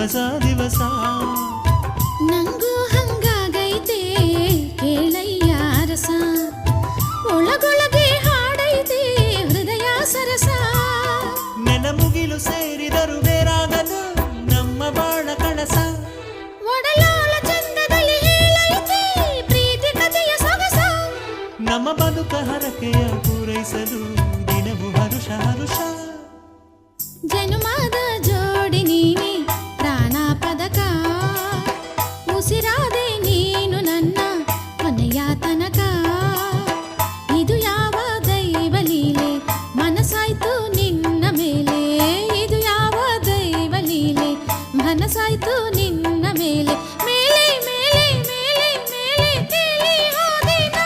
ಹೊಸ ದಿವಸ. ನಂಗೂ ಹಂಗಾಗೈತೆ ಕೇಳಯ್ಯ ರಸ, ಒಳಗೊಳಗೆ ಹಾಡೈತೆ ಹೃದಯ ಸರಸ. ನೆನಮುಗಿಲು ಸೇರಿದರು ಬೇರಾಗದು ನಮ್ಮ ಬಾಳ ಕಳಸ. ಒಡಲಾಳ ಚಂದದಲ್ಲಿ ಹೇಳೈತೆ ಪ್ರೀತಿ ಕಥೆಯ ಸೊಗಸ. ನಮ್ಮ ಬದುಕ ಹರಕೆಯ ಪೂರೈಸಲು ದಿನವೂ ಹರುಷ ಹರುಷ. ಜನುಮದ